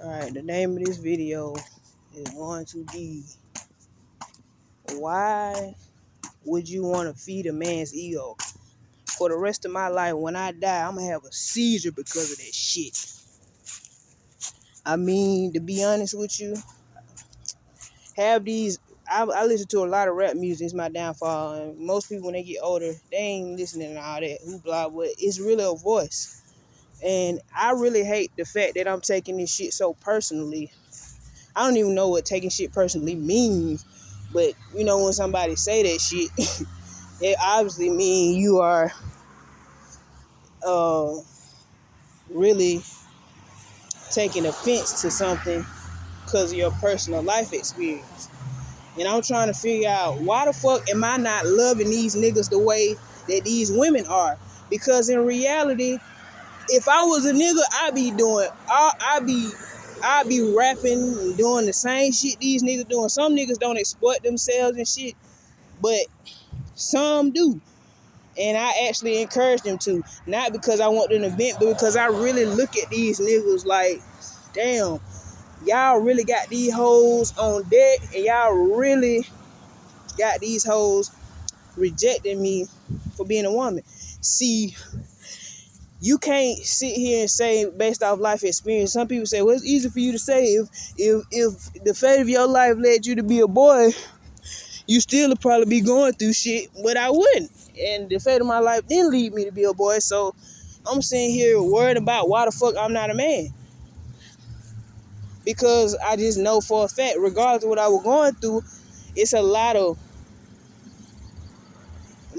Alright, the name of this video is going to be, why would you want to feed a man's ego? For the rest of my life, when I die, I'm going to have a seizure because of that shit. I mean, to be honest with you, I listen to a lot of rap music. It's my downfall. And most people, when they get older, they ain't listening to all that hoopla, but it's really a voice. And I really hate the fact that I'm taking this shit so personally. I don't even know what taking shit personally means, but you know, when somebody say that shit, it obviously means you are really taking offense to something because of your personal life experience. And I'm trying to figure out, why the fuck am I not loving these niggas the way that these women are? Because in reality, if I was a nigga, I'd be rapping and doing the same shit these niggas doing. Some niggas don't exploit themselves and shit, but some do. And I actually encourage them to. Not because I want them to vent, but because I really look at these niggas like, damn, y'all really got these hoes on deck, and y'all really got these hoes rejecting me for being a woman. See, you can't sit here and say based off life experience. Some people say, well, it's easy for you to say if the fate of your life led you to be a boy, you still would probably be going through shit, but I wouldn't. And the fate of my life didn't lead me to be a boy, so I'm sitting here worried about why the fuck I'm not a man. Because I just know for a fact, regardless of what I was going through, it's a lot of,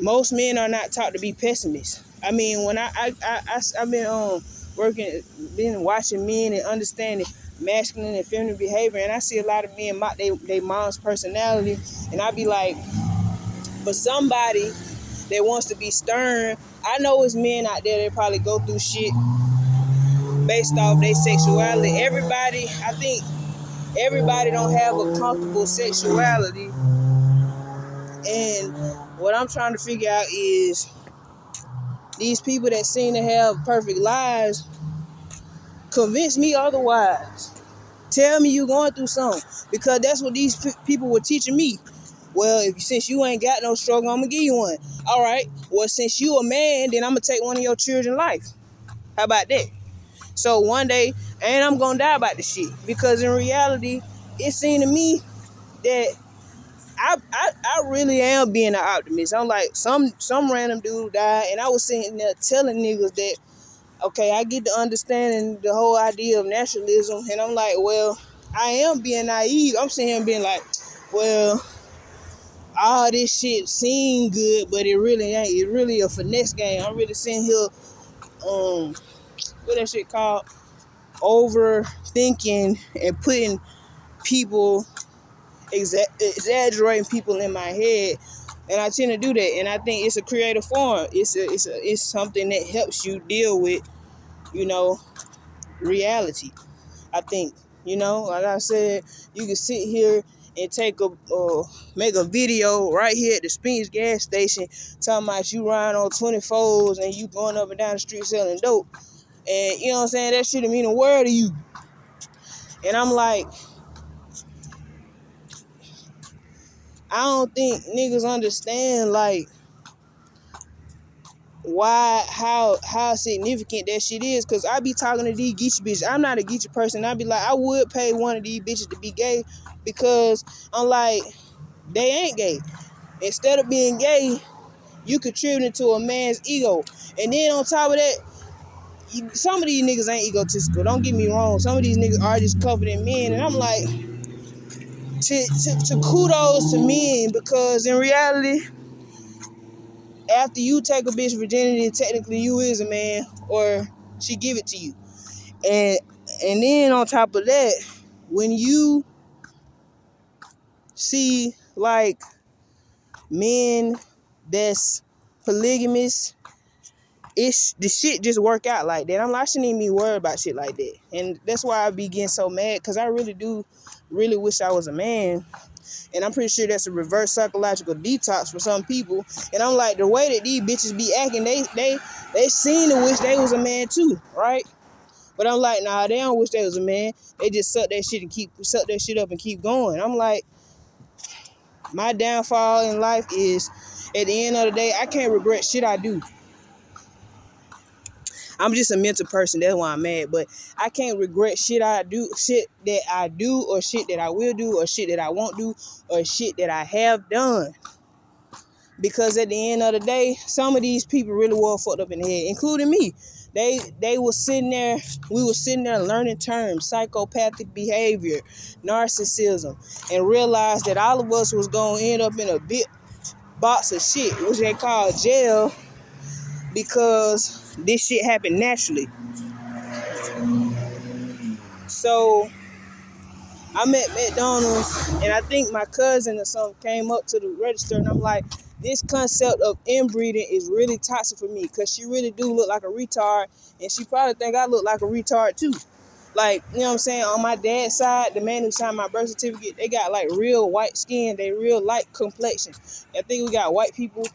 most men are not taught to be pessimists. I mean, when I've been been watching men and understanding masculine and feminine behavior, and I see a lot of men mock they mom's personality, and I be like, for somebody that wants to be stern, I know it's men out there that probably go through shit based off their sexuality. I think everybody don't have a comfortable sexuality, and what I'm trying to figure out is, these people that seem to have perfect lives, convince me otherwise. Tell me you going through something, because that's what these people were teaching me. Well, since you ain't got no struggle, I'm gonna give you one. All right. Well, since you a man, then I'm gonna take one of your children's life. How about that? So one day, and I'm gonna die about the shit, because in reality, it seemed to me that I really am being an optimist. I'm like, some random dude died, and I was sitting there telling niggas that, okay, I get the understanding the whole idea of naturalism, and I'm like, well, I am being naive. I'm sitting here being like, well, all this shit seem good, but it really ain't. It's really a finesse game. I'm really sitting here, what that shit called? Overthinking and putting people, exaggerating people in my head, and I tend to do that. And I think it's a creative form. It's something that helps you deal with, reality. I think, like I said, you can sit here and make a video right here at the Springs gas station talking about you riding on 24s and you going up and down the street selling dope. And you know what I'm saying? That shit mean the world to you. And I'm like, I don't think niggas understand, like, how significant that shit is. Cause I be talking to these Geechee bitches. I'm not a Geechee person. I be like, I would pay one of these bitches to be gay, because I'm like, they ain't gay. Instead of being gay, you contributing to a man's ego. And then on top of that, some of these niggas ain't egotistical. Don't get me wrong. Some of these niggas are just confident men. And I'm like, to kudos to men, because in reality, after you take a bitch virginity, technically you is a man, or she give it to you. And then on top of that, when you see like men that's polygamous, it's the shit just work out like that. I shouldn't even be worried about shit like that. And that's why I be getting so mad, because I really do wish I was a man. And I'm pretty sure that's a reverse psychological detox for some people. And I'm like, the way that these bitches be acting, they seem to wish they was a man too, right? But I'm like, nah, they don't wish they was a man. They just suck that shit up and keep going. I'm like, my downfall in life is, at the end of the day, I can't regret shit I do. I'm just a mental person. That's why I'm mad. But I can't regret shit that I do, or shit that I will do, or shit that I won't do, or shit that I have done. Because at the end of the day, some of these people really were fucked up in the head, including me. They were sitting there, we were sitting there learning terms, psychopathic behavior, narcissism, and realized that all of us was going to end up in a big box of shit, which they call jail, because this shit happened naturally. So I'm at McDonald's, and I think my cousin or something came up to the register, and I'm like, this concept of inbreeding is really toxic for me, because she really do look like a retard, and she probably think I look like a retard too. Like, you know what I'm saying? On my dad's side, the man who signed my birth certificate, they got like real white skin, they real light complexion. I think we got white people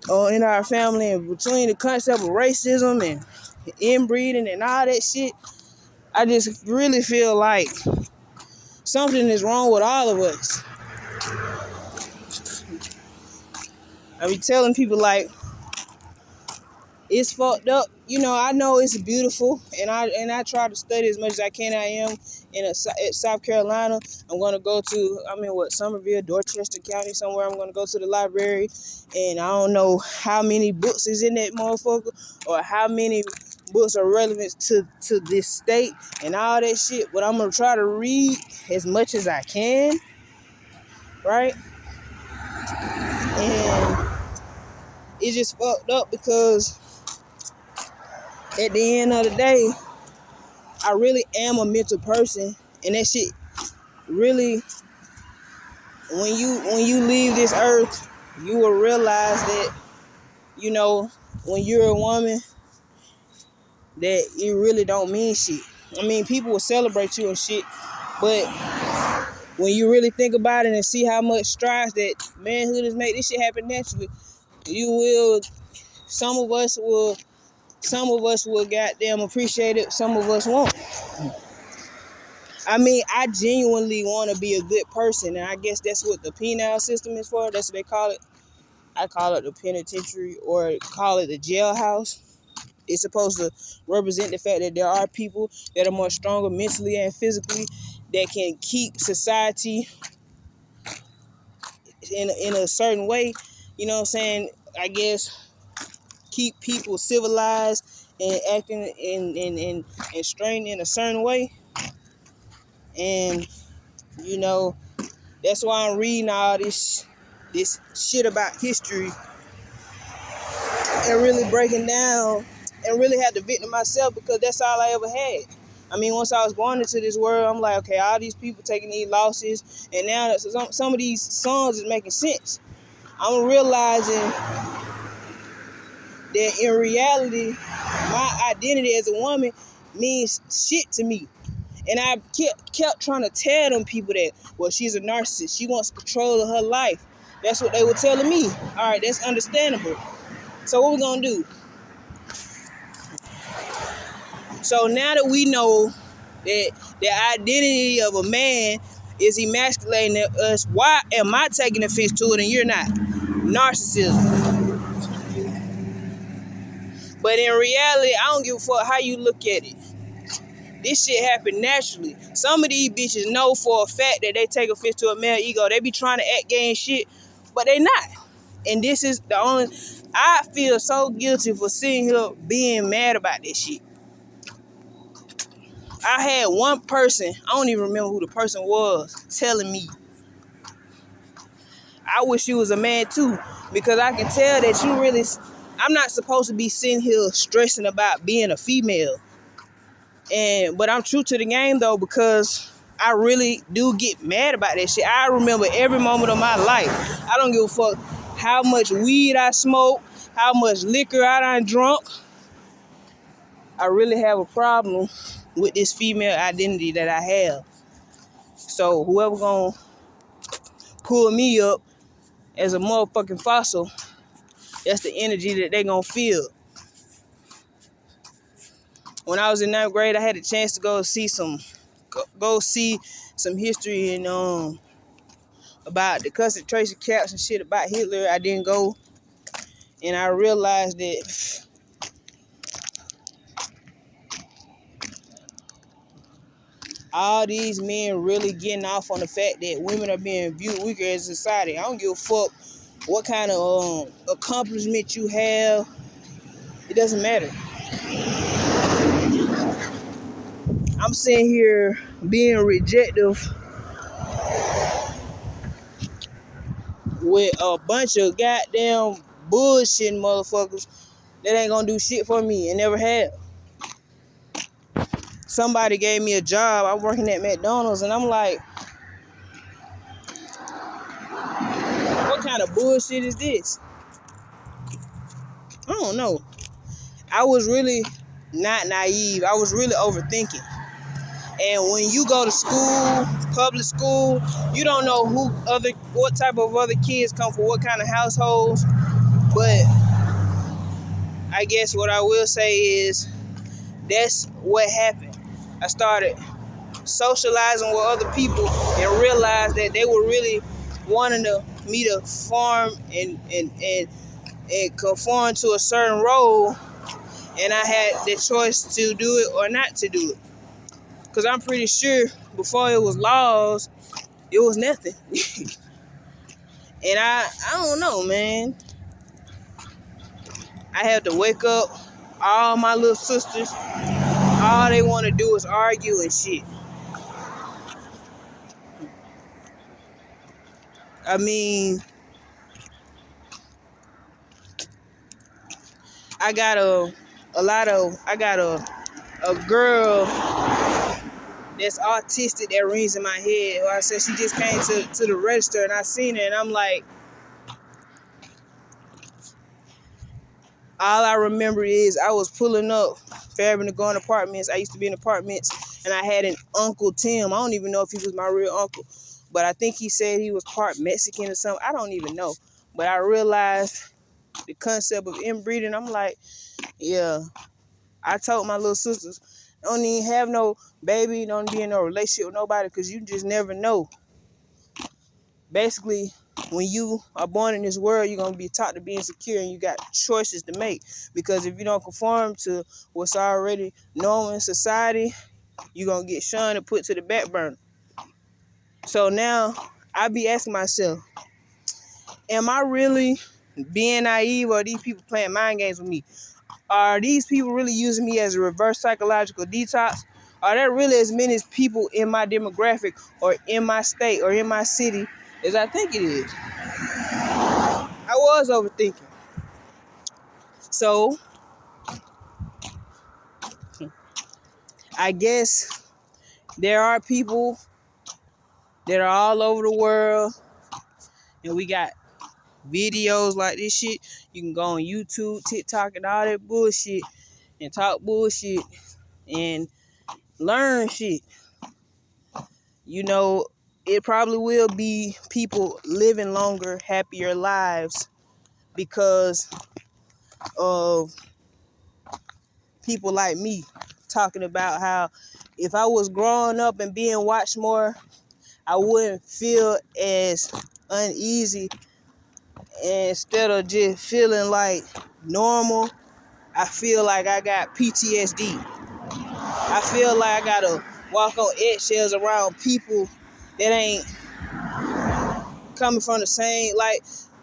in our family, and between the concept of racism and inbreeding and all that shit, I just really feel like something is wrong with all of us. I be telling people, like, it's fucked up. You know, I know it's beautiful, and I try to study as much as I can. I am at South Carolina. I'm going to go to, Somerville, Dorchester County, somewhere. I'm going to go to the library, and I don't know how many books is in that motherfucker, or how many books are relevant to this state and all that shit, but I'm going to try to read as much as I can, right? And it's just fucked up, because at the end of the day, I really am a mental person, and that shit really, when you leave this earth, you will realize that, you know, when you're a woman, that it really don't mean shit. I mean, people will celebrate you and shit, but when you really think about it and see how much strides that manhood has made, this shit happen naturally. Some of us will goddamn appreciate it, some of us won't. I mean, I genuinely want to be a good person, and I guess that's what the penal system is for. That's what they call it. I call it the penitentiary, or call it the jailhouse. It's supposed to represent the fact that there are people that are more stronger mentally and physically, that can keep society in a certain way. You know what I'm saying? I guess keep people civilized and acting and strained in a certain way. And, you know, that's why I'm reading all this shit about history, and really breaking down, and really had to victim myself, because that's all I ever had. I mean, once I was born into this world, I'm like, okay, all these people taking these losses, and now some of these songs is making sense. I'm realizing that in reality, my identity as a woman means shit to me. And I kept trying to tell them people that, well, she's a narcissist. She wants control of her life. That's what they were telling me. All right, that's understandable. So what we gonna do? So now that we know that the identity of a man is emasculating us, why am I taking offense to it and you're not? Narcissism. But in reality, I don't give a fuck how you look at it. This shit happened naturally. Some of these bitches know for a fact that they take offense to a male ego. They be trying to act gay and shit, but they not. And this is the only... I feel so guilty for sitting here being mad about this shit. I had one person, I don't even remember who the person was, telling me, I wish you was a man too, because I can tell that you really... I'm not supposed to be sitting here stressing about being a female. But I'm true to the game though, because I really do get mad about that shit. I remember every moment of my life. I don't give a fuck how much weed I smoke, how much liquor I done drunk. I really have a problem with this female identity that I have. So whoever gonna pull me up as a motherfucking fossil, that's the energy that they gonna feel. when I was in 9th grade, I had a chance to go see some history and about the concentration camps and shit about Hitler. I didn't go, and I realized that all these men really getting off on the fact that women are being viewed weaker as a society. I don't give a fuck what kind of accomplishment you have. It doesn't matter. I'm sitting here being rejective with a bunch of goddamn bullshit motherfuckers that ain't gonna do shit for me and never have. Somebody gave me a job. I'm working at McDonald's, and I'm like, what kind of bullshit is this? I don't know. I was really not naive. I was really overthinking. And when you go to school, public school, you don't know what type of other kids come from what kind of households. But I guess what I will say is that's what happened. I started socializing with other people and realized that they were really wanting me to farm and conform to a certain role, and I had the choice to do it or not to do it. Because I'm pretty sure before it was laws, it was nothing. And I don't know, man. I had to wake up all my little sisters. All they want to do is argue and shit. I mean, I got a girl that's autistic that rings in my head. I said she just came to the register, and I seen her, and I'm like, all I remember is I was pulling up Fairburn to go in apartments. I used to be in apartments, and I had an Uncle Tim. I don't even know if he was my real uncle, but I think he said he was part Mexican or something. I don't even know. But I realized the concept of inbreeding. I'm like, yeah. I told my little sisters, don't even have no baby, don't be in no relationship with nobody, because you just never know. Basically, when you are born in this world, you're going to be taught to be insecure, and you got choices to make. Because if you don't conform to what's already known in society, you're going to get shunned and put to the back burner. So now, I be asking myself, am I really being naive, or are these people playing mind games with me? Are these people really using me as a reverse psychological detox? Are there really as many people in my demographic or in my state or in my city as I think it is? I was overthinking. So, I guess there are people that are all over the world, and we got videos like this shit. You can go on YouTube, TikTok, and all that bullshit, and talk bullshit, and learn shit. You know, it probably will be people living longer, happier lives because of people like me talking about how if I was growing up and being watched more, I wouldn't feel as uneasy. And instead of just feeling like normal, I feel like I got PTSD. I feel like I gotta walk on eggshells around people that ain't coming from the same, like,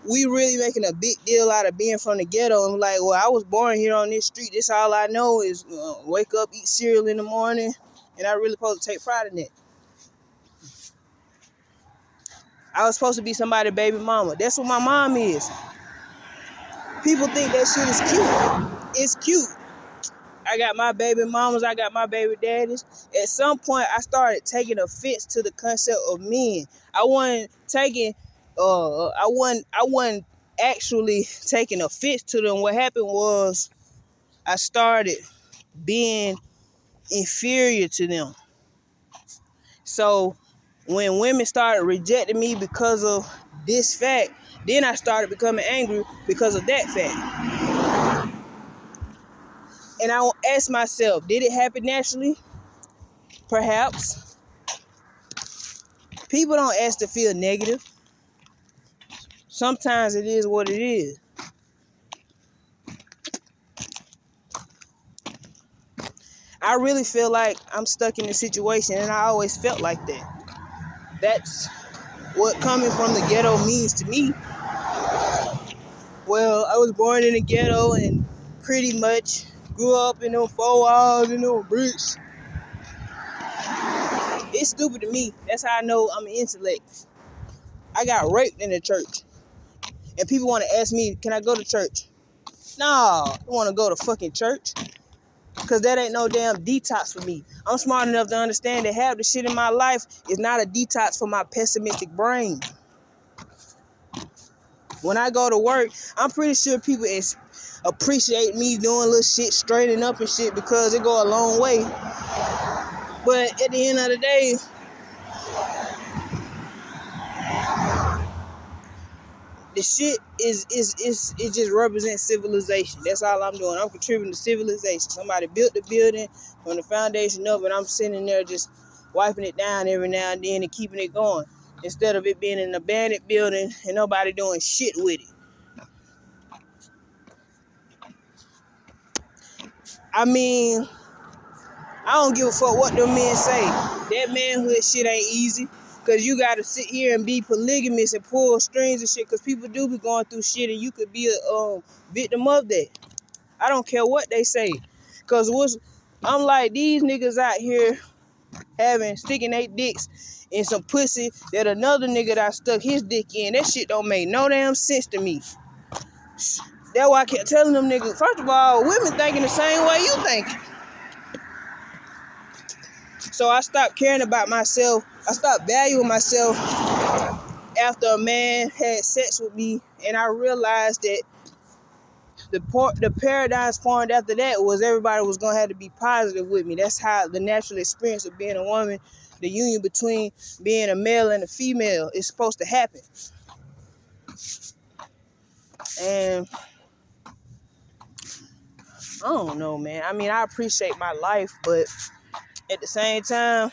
we really making a big deal out of being from the ghetto. And like, well, I was born here on this street. This all I know is wake up, eat cereal in the morning, and I really supposed to take pride in that. I was supposed to be somebody's baby mama. That's what my mom is. People think that shit is cute. It's cute. I got my baby mamas, I got my baby daddies. At some point, I started taking offense to the concept of men. I wasn't actually taking offense to them. What happened was I started being inferior to them. So when women started rejecting me because of this fact, then I started becoming angry because of that fact. And I will ask myself, did it happen naturally? Perhaps. People don't ask to feel negative. Sometimes it is what it is. I really feel like I'm stuck in a situation, and I always felt like that. That's what coming from the ghetto means to me. Well, I was born in the ghetto and pretty much grew up in them four walls and them bricks. It's stupid to me. That's how I know I'm an intellect. I got raped in the church. And people want to ask me, can I go to church? No, I don't want to go to fucking church. Because that ain't no damn detox for me. I'm smart enough to understand that half the shit in my life is not a detox for my pessimistic brain. When I go to work, I'm pretty sure people appreciate me doing little shit, straightening up and shit, because it go a long way. But at the end of the day, the shit it just represents civilization. That's all I'm doing. I'm contributing to civilization. Somebody built the building from the foundation up, and I'm sitting there just wiping it down every now and then and keeping it going, instead of it being an abandoned building and nobody doing shit with it. I mean, I don't give a fuck what them men say. That manhood shit ain't easy. Because you got to sit here and be polygamous and pull strings and shit. Because people do be going through shit, and you could be a victim of that. I don't care what they say. Because I'm like, these niggas out here sticking their dicks in some pussy that another nigga that stuck his dick in. That shit don't make no damn sense to me. That's why I kept telling them niggas, first of all, women thinking the same way you think. So I stopped caring about myself. I stopped valuing myself after a man had sex with me, and I realized that the paradigms formed after that was everybody was going to have to be positive with me. That's how the natural experience of being a woman, the union between being a male and a female, is supposed to happen. And I don't know, man. I mean, I appreciate my life, but at the same time,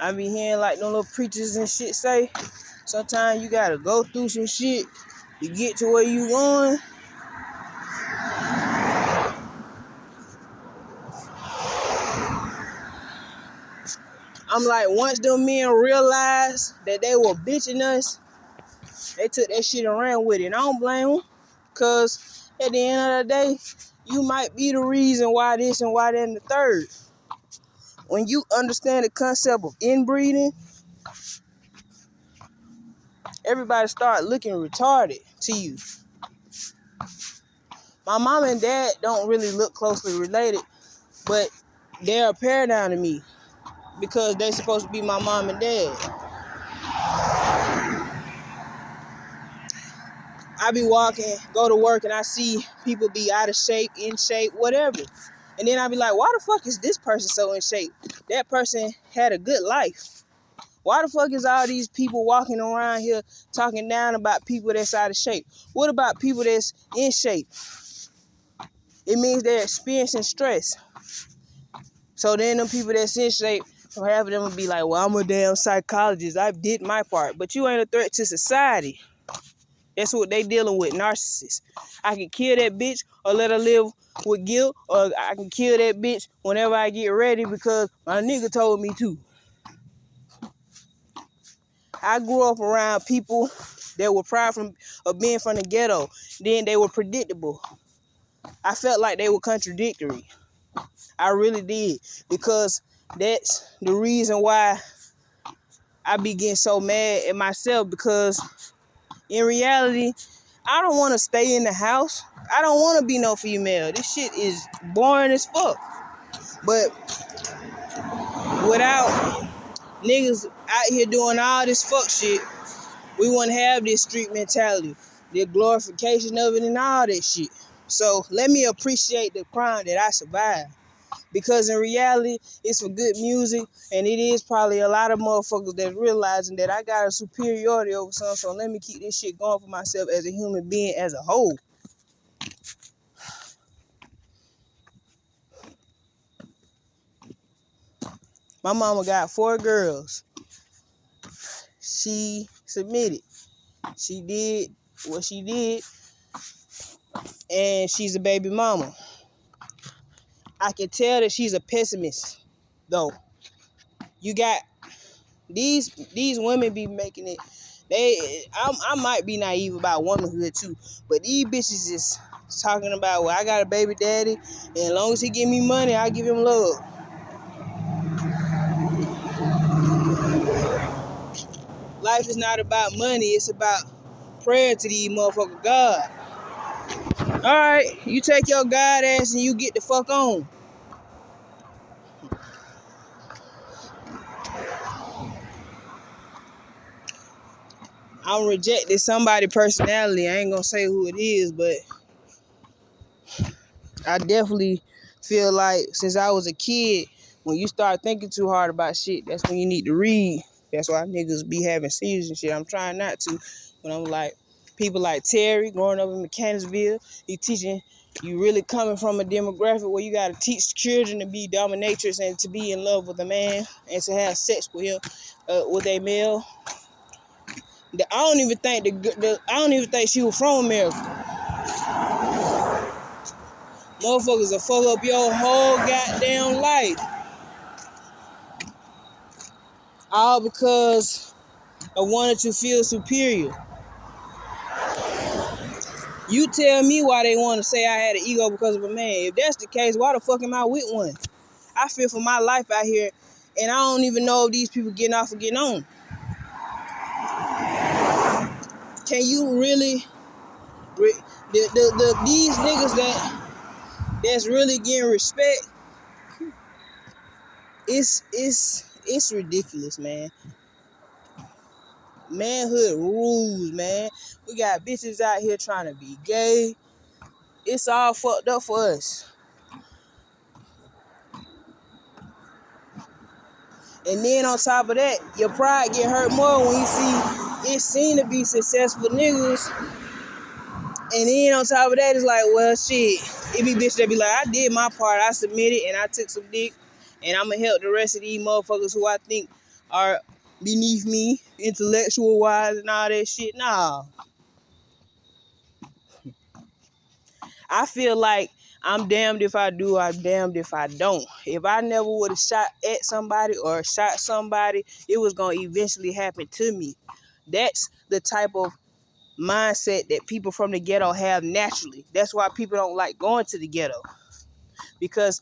I be hearing like no little preachers and shit say, sometimes you got to go through some shit to get to where you going. I'm like, once them men realized that they were bitching us, they took that shit and ran with it. And I don't blame them, because at the end of the day, you might be the reason why this and why that and the third. When you understand the concept of inbreeding, everybody start looking retarded to you. My mom and dad don't really look closely related, but they're a paradigm to me because they're supposed to be my mom and dad. I be walking, go to work, and I see people be out of shape, in shape, whatever. And then I be like, why the fuck is this person so in shape? That person had a good life. Why the fuck is all these people walking around here talking down about people that's out of shape? What about people that's in shape? It means they're experiencing stress. So then them people that's in shape, half of them would be like, well, I'm a damn psychologist. I did my part. But you ain't a threat to society. That's what they dealing with, narcissists. I can kill that bitch or let her live with guilt, or I can kill that bitch whenever I get ready because my nigga told me to. I grew up around people that were proud of being from the ghetto. Then they were predictable. I felt like they were contradictory. I really did, because that's the reason why I be getting so mad at myself, because in reality, I don't want to stay in the house. I don't want to be no female. This shit is boring as fuck. But without niggas out here doing all this fuck shit, we wouldn't have this street mentality, the glorification of it and all that shit. So let me appreciate the crime that I survived. Because in reality, it's for good music, and it is probably a lot of motherfuckers that's realizing that I got a superiority over some, so let me keep this shit going for myself as a human being as a whole. My mama got 4 girls. She submitted. She did what she did, and she's a baby mama. I can tell that she's a pessimist, though. You got these women be making it. I might be naive about womanhood too, but these bitches is talking about, well, I got a baby daddy, and as long as he give me money, I give him love. Life is not about money, it's about prayer to these motherfucking God. Alright, you take your God ass and you get the fuck on. I'm rejecting somebody's personality. I ain't gonna say who it is, but I definitely feel like since I was a kid, when you start thinking too hard about shit, that's when you need to read. That's why niggas be having seizures and shit. I'm trying not to. But I'm like, people like Terry growing up in Mechanicsville, he teaching you really coming from a demographic where you gotta teach children to be dominatrix and to be in love with a man and to have sex with him, with a male. I don't even think she was from America. Motherfuckers will fuck up your whole goddamn life. All because I wanted to feel superior. You tell me why they want to say I had an ego because of a man. If that's the case, why the fuck am I with one? I fear for my life out here, and I don't even know if these people getting off or getting on. Can you really, these niggas that's really getting respect? It's ridiculous, man. Manhood rules, man. We got bitches out here trying to be gay. It's all fucked up for us. And then on top of that, your pride get hurt more when you see it seem to be successful niggas. And then on top of that, it's like, well, shit. It be bitches that be like, I did my part. I submitted and I took some dick. And I'm going to help the rest of these motherfuckers who I think are beneath me, intellectual-wise and all that shit. Nah. I feel like I'm damned if I do, I'm damned if I don't. If I never would have shot at somebody or shot somebody, it was going to eventually happen to me. That's the type of mindset that people from the ghetto have naturally. That's why people don't like going to the ghetto, because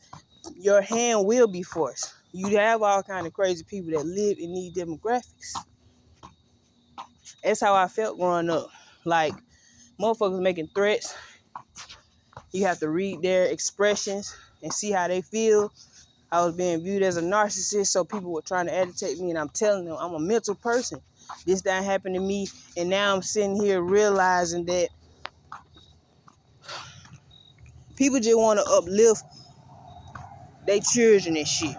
your hand will be forced. You have all kind of crazy people that live in these demographics. That's how I felt growing up. Like, motherfuckers making threats. You have to read their expressions and see how they feel. I was being viewed as a narcissist, so people were trying to agitate me, and I'm telling them I'm a mental person. This done happened to me, and now I'm sitting here realizing that people just want to uplift their children and shit.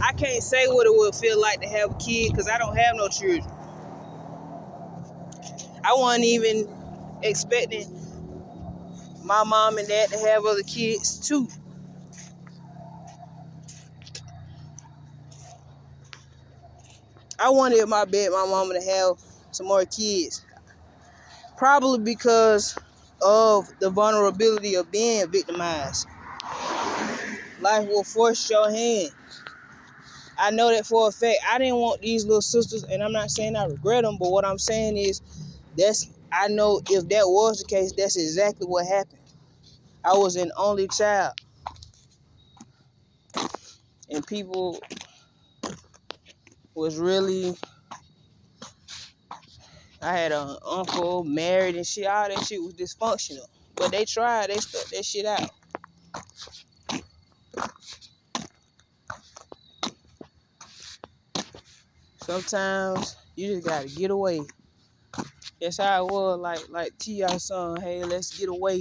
I can't say what it would feel like to have a kid because I don't have no children. I wasn't even expecting my mom and dad to have other kids too. I wanted my mama to have some more kids. Probably because of the vulnerability of being victimized. Life will force your hand. I know that for a fact. I didn't want these little sisters, and I'm not saying I regret them, but what I'm saying is I know if that was the case, that's exactly what happened. I was an only child. And people was really, I had an uncle married and shit, all that shit was dysfunctional. But they tried, they stuck that shit out. Sometimes you just gotta get away. That's how it was, like T.I. song, hey, let's get away.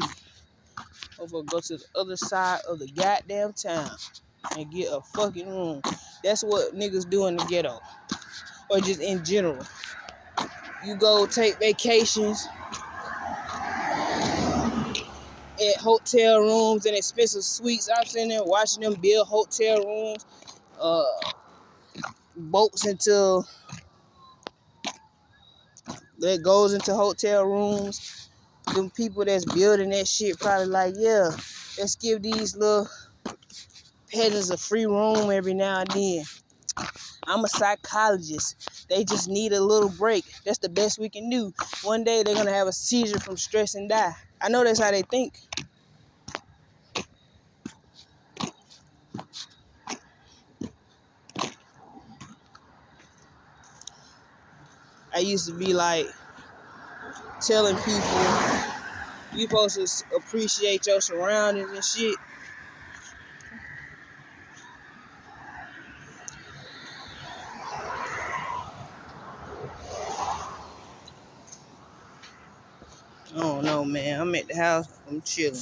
Over go to the other side of the goddamn town and get a fucking room. That's what niggas do in the ghetto. Or just in general. You go take vacations. at hotel rooms and expensive suites. I'm sitting there watching them build hotel rooms, uh, boats into that goes into hotel rooms. Them people that's building that shit probably like, yeah, let's give these little peasants a free room every now and then. I'm a psychologist. They just need a little break. That's the best we can do. One day they're gonna have a seizure from stress and die. I know that's how they think. I used to be like telling people you supposed to appreciate your surroundings and shit. I don't know, man. I'm at the house. I'm chilling.